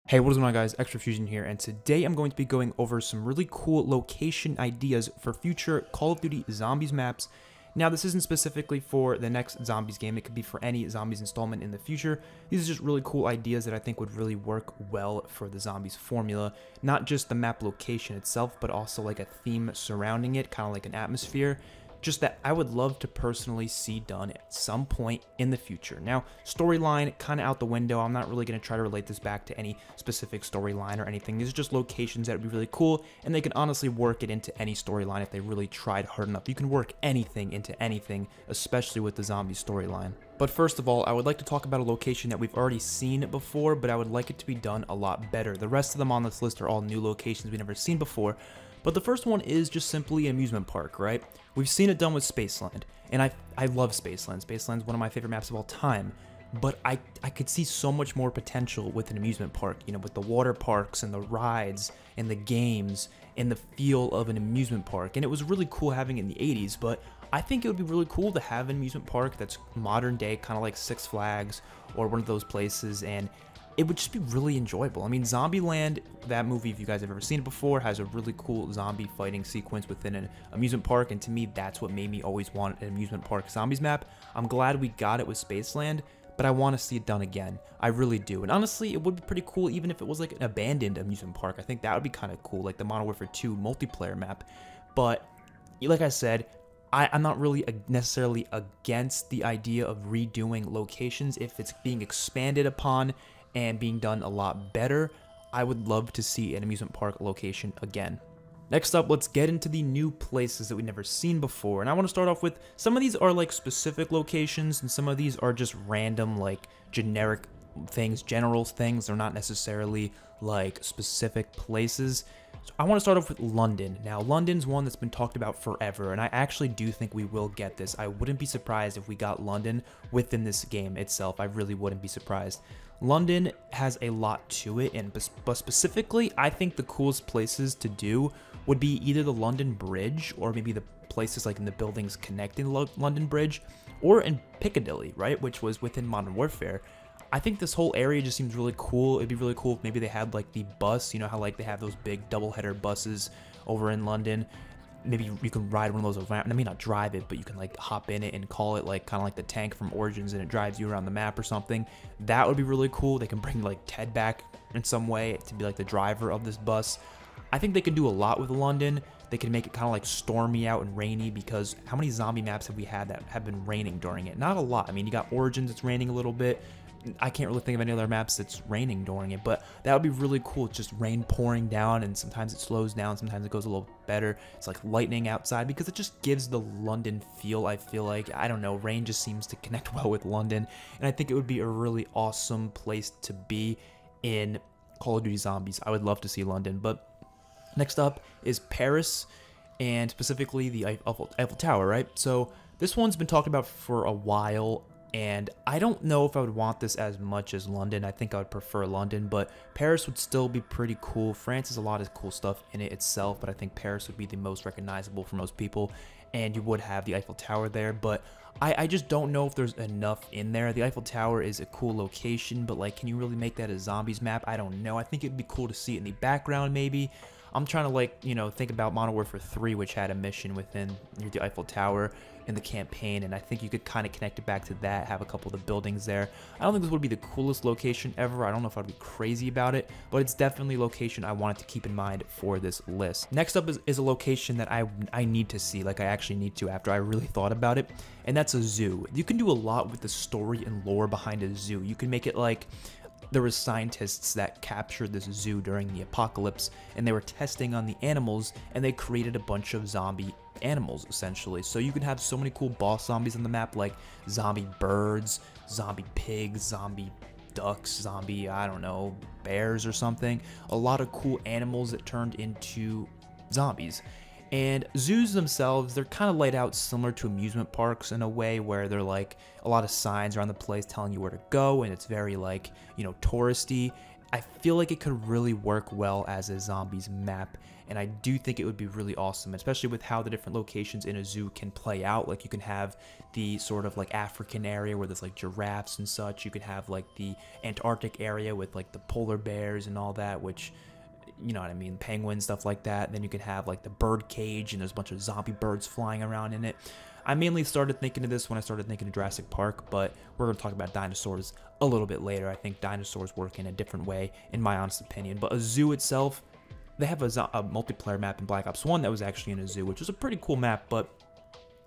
Hey, what is going on, guys? XpertFusion here, and today I'm going to be going over some really cool location ideas for future Call of Duty Zombies maps. Now, this isn't specifically for the next Zombies game. It could be for any Zombies installment in the future. These are just really cool ideas that I think would really work well for the Zombies formula. Not just the map location itself, but also like a theme surrounding it, kind of like an atmosphere. Just that I would love to personally see done at some point in the future. Now, storyline, kind of out the window. I'm not really going to try to relate this back to any specific storyline or anything. These are just locations that would be really cool, and they can honestly work it into any storyline if they really tried hard enough. You can work anything into anything, especially with the zombie storyline. But first of all, I would like to talk about a location that we've already seen before, but I would like it to be done a lot better. The rest of them on this list are all new locations we've never seen before. But the first one is just simply an amusement park, right? We've seen it done with Spaceland, and I love Spaceland. Spaceland's one of my favorite maps of all time, but I could see so much more potential with an amusement park, you know, with the water parks and the rides and the games and the feel of an amusement park. And it was really cool having it in the 80s, but I think it would be really cool to have an amusement park that's modern day, kind of like Six Flags or one of those places, and it would just be really enjoyable. I mean, Zombieland, that movie, if you guys have ever seen it before, has a really cool zombie fighting sequence within an amusement park, and to me, that's what made me always want an amusement park zombies map. I'm glad we got it with Spaceland, but I want to see it done again. I really do. And honestly, it would be pretty cool even if it was like an abandoned amusement park. I think that would be kind of cool, like the Modern Warfare 2 multiplayer map. But like I said, I'm not really necessarily against the idea of redoing locations if it's being expanded upon and being done a lot better. I would love to see an amusement park location again. Next up, let's get into the new places that we've never seen before. And I want to start off with, some of these are like specific locations, and some of these are just random, like generic things, general things. They're not necessarily like specific places. So I want to start off with London. Now, London's one that's been talked about forever, and I actually do think we will get this. I wouldn't be surprised if we got London within this game itself. I really wouldn't be surprised. London has a lot to it, but specifically, I think the coolest places to do would be either the London Bridge, or maybe the places like in the buildings connecting London Bridge, or in Piccadilly, right, which was within Modern Warfare. I think this whole area just seems really cool. It'd be really cool if maybe they had like the bus, you know how like they have those big double-header buses over in London. Maybe you can ride one of those around. I mean, not drive it, but you can like hop in it and call it like kind of like the tank from Origins, and it drives you around the map or something. That would be really cool. They can bring like Ted back in some way to be like the driver of this bus. I think they can do a lot with London. They can make it kind of like stormy out and rainy, because how many zombie maps have we had that have been raining during it? Not a lot. I mean, you got Origins, it's raining a little bit. I can't really think of any other maps that's raining during it, but that would be really cool. It's just rain pouring down, and sometimes it slows down, sometimes it goes a little better. It's like lightning outside, because it just gives the London feel, I feel like. I don't know, rain just seems to connect well with London, and I think it would be a really awesome place to be in Call of Duty Zombies. I would love to see London. But next up is Paris, and specifically the Eiffel Tower, right? So this one's been talked about for a while, and I don't know if I would want this as much as London. I think I would prefer London, but Paris would still be pretty cool. France has a lot of cool stuff in it itself, but I think Paris would be the most recognizable for most people, and you would have the Eiffel Tower there, but I just don't know if there's enough in there. The Eiffel Tower is a cool location, but like, can you really make that a zombies map? I don't know. I think it'd be cool to see it in the background, maybe. I'm trying to, like, you know, think about Modern Warfare 3, which had a mission within the Eiffel Tower in the campaign, and I think you could kind of connect it back to that, have a couple of the buildings there. I don't think this would be the coolest location ever. I don't know if I'd be crazy about it, but it's definitely a location I wanted to keep in mind for this list. Next up is a location that I need to see, like I actually need to after I really thought about it, and that's a zoo. You can do a lot with the story and lore behind a zoo. You can make it like there were scientists that captured this zoo during the apocalypse, and they were testing on the animals, and they created a bunch of zombie animals, essentially. So you can have so many cool boss zombies on the map, like zombie birds, zombie pigs, zombie ducks, zombie, I don't know, bears or something. A lot of cool animals that turned into zombies. And zoos themselves, they're kind of laid out similar to amusement parks in a way, where they're like a lot of signs around the place telling you where to go, and it's very like, you know, touristy. I feel like it could really work well as a zombies map, and I do think it would be really awesome, especially with how the different locations in a zoo can play out. Like you can have the sort of like African area where there's like giraffes and such. You could have like the Antarctic area with like the polar bears and all that, which, you know what I mean, penguins, stuff like that. Then you could have like the bird cage and there's a bunch of zombie birds flying around in it. I mainly started thinking of this when I started thinking of Jurassic Park, but we're going to talk about dinosaurs a little bit later. I think dinosaurs work in a different way, in my honest opinion. But a zoo itself, they have a multiplayer map in Black Ops 1 that was actually in a zoo, which was a pretty cool map, but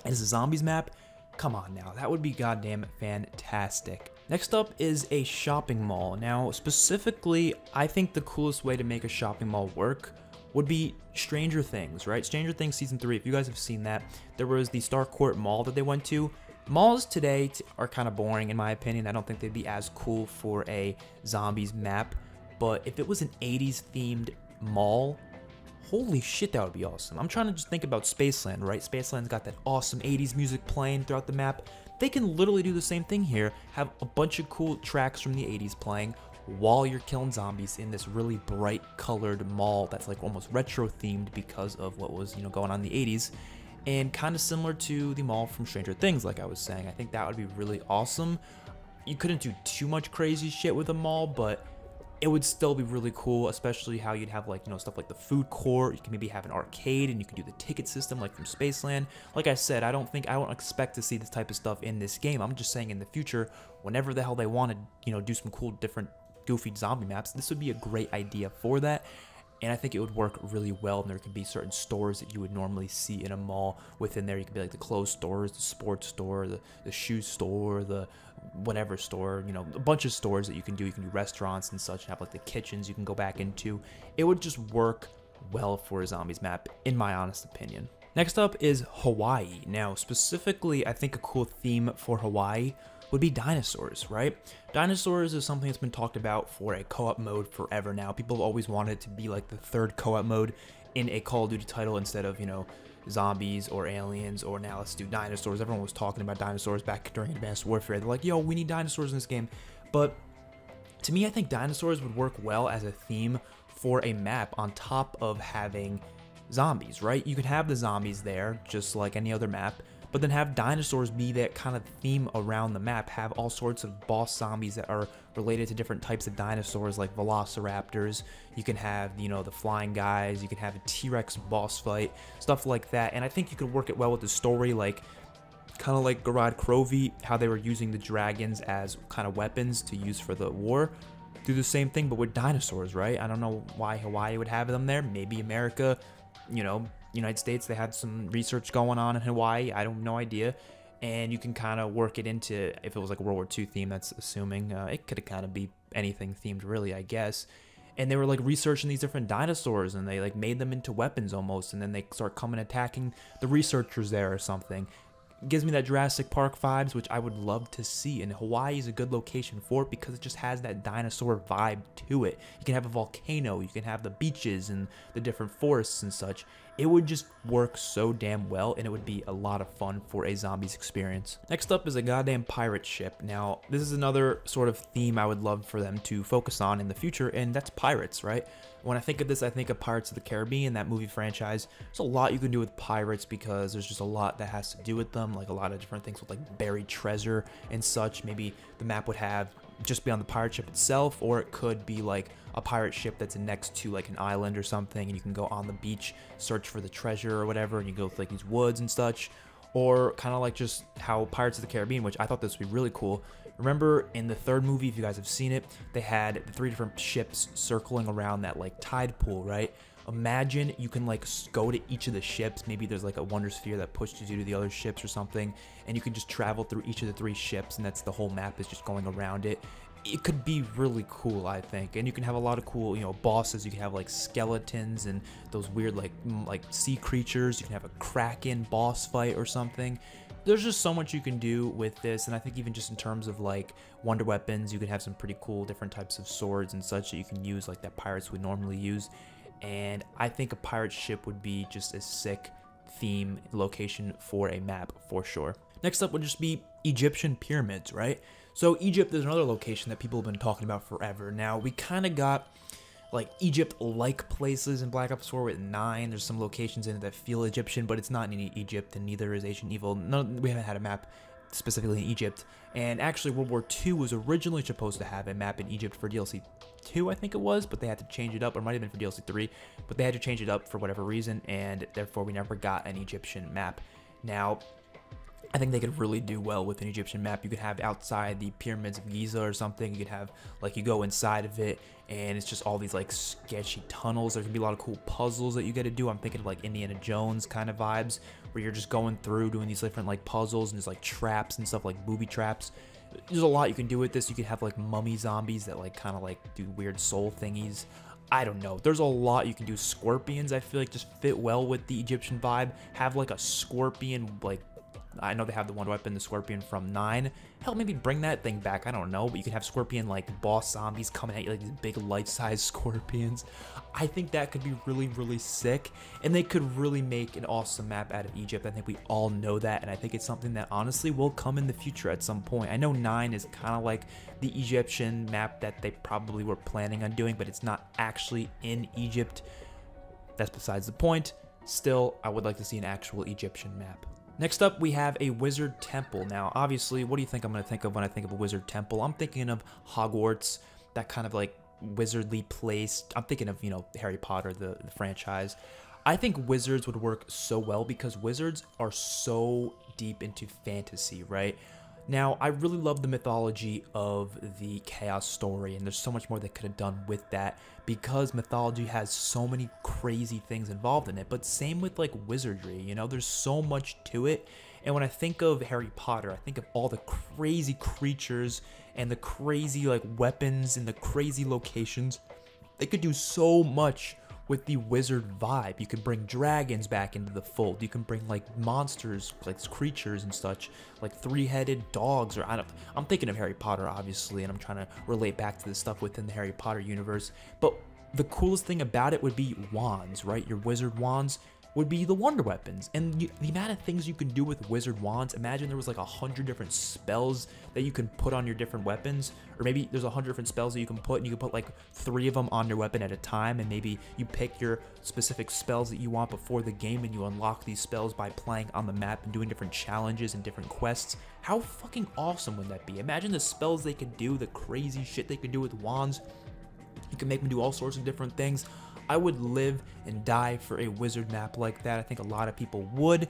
as a zombies map, come on now, that would be goddamn fantastic. Next up is a shopping mall. Now, specifically, I think the coolest way to make a shopping mall work would be Stranger Things, right? Stranger Things Season 3, if you guys have seen that, there was the Starcourt Mall that they went to. Malls today are kind of boring in my opinion. I don't think they'd be as cool for a zombies map, but if it was an 80s themed mall, holy shit, that would be awesome. I'm trying to just think about Spaceland, right? Spaceland's got that awesome 80s music playing throughout the map. They can literally do the same thing here, have a bunch of cool tracks from the 80s playing while you're killing zombies in this really bright colored mall that's like almost retro themed because of what was, you know, going on in the 80s, and kind of similar to the mall from Stranger Things, like I was saying. I think that would be really awesome. You couldn't do too much crazy shit with a mall, but it would still be really cool, especially how you'd have like, you know, stuff like the food court. You can maybe have an arcade and you can do the ticket system like from Spaceland. Like I said, I don't expect to see this type of stuff in this game. I'm just saying in the future, whenever the hell they want to, you know, do some cool different goofy zombie maps, this would be a great idea for that. And I think it would work really well, and there could be certain stores that you would normally see in a mall within there. You could be like the clothes stores, the sports store, the shoe store, the whatever store, you know, a bunch of stores that you can do. You can do restaurants and such, and have like the kitchens you can go back into. It would just work well for a zombies map, in my honest opinion. Next up is Hawaii. Now, specifically, I think a cool theme for Hawaii would be dinosaurs, right? Dinosaurs is something that's been talked about for a co-op mode forever now. People have always wanted it to be like the third co-op mode in a Call of Duty title instead of, you know, zombies or aliens, or now let's do dinosaurs. Everyone was talking about dinosaurs back during Advanced Warfare. They're like, yo, we need dinosaurs in this game. But to me, I think dinosaurs would work well as a theme for a map on top of having zombies, right? You could have the zombies there just like any other map, but then have dinosaurs be that kind of theme around the map. Have all sorts of boss zombies that are related to different types of dinosaurs, like velociraptors. You can have, you know, the flying guys. You can have a T-Rex boss fight, stuff like that. And I think you could work it well with the story, like kind of like Garad Krovi, how they were using the dragons as kind of weapons to use for the war. Do the same thing, but with dinosaurs, right? I don't know why Hawaii would have them there. Maybe America, you know, United States, they had some research going on in Hawaii. I don't no idea. And you can kind of work it into, if it was like a World War II theme, that's assuming. It could kind of be anything themed, really, I guess. And they were like researching these different dinosaurs, and they like made them into weapons almost, and then they start coming attacking the researchers there or something. Gives me that Jurassic Park vibes, which I would love to see, and Hawaii is a good location for it because it just has that dinosaur vibe to it. You can have a volcano, you can have the beaches and the different forests and such. It would just work so damn well, and it would be a lot of fun for a zombies experience. Next up is a goddamn pirate ship. Now, this is another sort of theme I would love for them to focus on in the future, and that's pirates, right? When I think of this, I think of Pirates of the Caribbean, that movie franchise. There's a lot you can do with pirates because there's just a lot that has to do with them, like a lot of different things with like buried treasure and such. Maybe the map would have just be on the pirate ship itself, or it could be like a pirate ship that's next to like an island or something, and you can go on the beach, search for the treasure or whatever, and you go through like these woods and such. Or kind of like just how Pirates of the Caribbean, which I thought this would be really cool. Remember in the third movie, if you guys have seen it, they had the 3 different ships circling around that like tide pool, right? Imagine you can like go to each of the ships. Maybe there's like a wonder sphere that pushes you to the other ships or something, and you can just travel through each of the 3 ships, and that's the whole map is just going around it. It could be really cool, I think. And you can have a lot of cool, you know, bosses. You can have like skeletons and those weird like sea creatures. You can have a kraken boss fight or something. There's just so much you can do with this, and I think even just in terms of like wonder weapons, you could have some pretty cool different types of swords and such that you can use, like that pirates would normally use. And I think a pirate ship would be just a sick theme location for a map for sure. Next up would just be Egyptian pyramids, right? So Egypt is another location that people have been talking about forever. Now, we kind of got like Egypt-like places in Black Ops 4 with 9. There's some locations in it that feel Egyptian, but it's not in Egypt, and neither is Ancient Evil. We haven't had a map specifically in Egypt. And actually, World War II was originally supposed to have a map in Egypt for DLC 2, I think it was, but they had to change it up, or it might have been for DLC 3, but they had to change it up for whatever reason, and therefore we never got an Egyptian map. Now, I think they could really do well with an Egyptian map. You could have outside the pyramids of Giza or something. You could have, like, you go inside of it, and it's just all these, like, sketchy tunnels. There's gonna be a lot of cool puzzles that you get to do. I'm thinking of, like, Indiana Jones kind of vibes, where you're just going through doing these different, like, puzzles, and there's, like, traps and stuff, like booby traps. There's a lot you can do with this. You could have, like, mummy zombies that, like, kind of, like, do weird soul thingies. I don't know. There's a lot you can do. Scorpions, I feel like, just fit well with the Egyptian vibe. Have, like, a scorpion, like, I know they have the one weapon, the Scorpion from 9. Hell, maybe bring that thing back. I don't know. But you can have Scorpion, like, boss zombies coming at you, like these big life-size Scorpions. I think that could be really, really sick. And they could really make an awesome map out of Egypt. I think we all know that. And I think it's something that, honestly, will come in the future at some point. I know 9 is kind of like the Egyptian map that they probably were planning on doing, but it's not actually in Egypt. That's besides the point. Still, I would like to see an actual Egyptian map. Next up, we have a wizard temple. Now, obviously, what do you think I'm going to think of when I think of a wizard temple? I'm thinking of Hogwarts, that kind of like wizardly place. I'm thinking of, you know, Harry Potter, the franchise. I think wizards would work so well because wizards are so deep into fantasy, right? Now, I really love the mythology of the Chaos story, and there's so much more they could have done with that because mythology has so many crazy things involved in it, but same with, like, wizardry, you know? There's so much to it, and when I think of Harry Potter, I think of all the crazy creatures and the crazy, like, weapons and the crazy locations. They could do so much with the wizard vibe. You could bring dragons back into the fold. You can bring, like, monsters, like creatures and such, like three-headed dogs, or I'm thinking of Harry Potter, obviously, and I'm trying to relate back to the stuff within the Harry Potter universe. But the coolest thing about it would be wands, right? Your wizard wands would be the wonder weapons, and the amount of things you can do with wizard wands. Imagine there was like 100 different spells that you can put on your different weapons, or maybe there's 100 different spells that you can put, and you can put like 3 of them on your weapon at a time, and maybe you pick your specific spells that you want before the game, and you unlock these spells by playing on the map and doing different challenges and different quests. How fucking awesome would that be? Imagine the spells they could do, the crazy shit they could do with wands. You can make them do all sorts of different things. I would live and die for a wizard map like that. I think a lot of people would,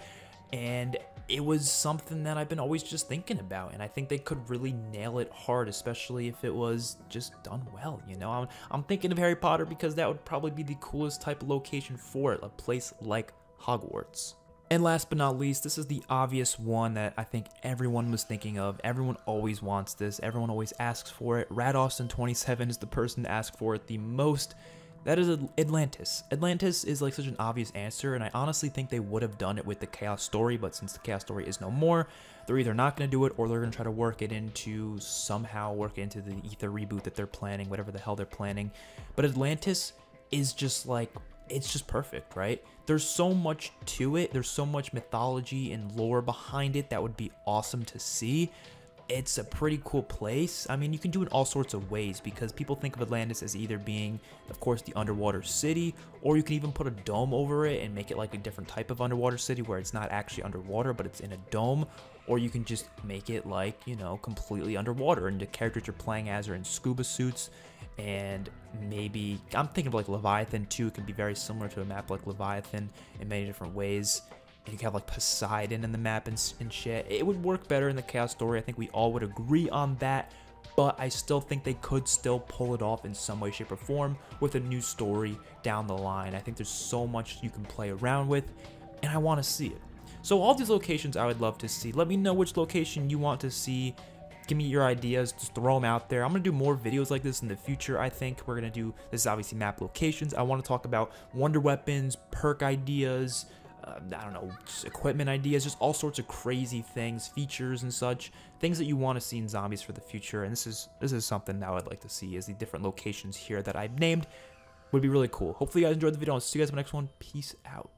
and it was something that I've been always just thinking about, and I think they could really nail it hard, especially if it was just done well, you know? I'm thinking of Harry Potter because that would probably be the coolest type of location for it, a place like Hogwarts. And last but not least, this is the obvious one that I think everyone was thinking of. Everyone always wants this. Everyone always asks for it. RadAustin27 is the person to ask for it the most. That is Atlantis. Atlantis is like such an obvious answer, and I honestly think they would have done it with the Chaos story, but since the Chaos story is no more, they're either not going to do it or they're going to try to work it into the Ether reboot that they're planning, whatever the hell they're planning. But Atlantis is just like, it's just perfect, right? There's so much to it. There's so much mythology and lore behind it that would be awesome to see. It's a pretty cool place. I mean, you can do it all sorts of ways because people think of Atlantis as either being, of course, the underwater city, or you can even put a dome over it and make it like a different type of underwater city where it's not actually underwater, but it's in a dome, or you can just make it like, you know, completely underwater, and the characters you're playing as are in scuba suits, and maybe, I'm thinking of like Leviathan too. It can be very similar to a map like Leviathan in many different ways. You can have like Poseidon in the map and shit. It would work better in the Chaos story. I think we all would agree on that, but I still think they could still pull it off in some way, shape, or form with a new story down the line. I think there's so much you can play around with, and I want to see it. So all these locations I would love to see. Let me know which location you want to see. Give me your ideas, just throw them out there. I'm going to do more videos like this in the future. I think we're going to do, this is obviously map locations. I want to talk about wonder weapons, perk ideas, I don't know, equipment ideas, just all sorts of crazy things, features and such, things that you want to see in zombies for the future. And this is something that I would like to see, is the different locations here that I've named would be really cool. Hopefully you guys enjoyed the video. I'll see you guys in the next one. Peace out.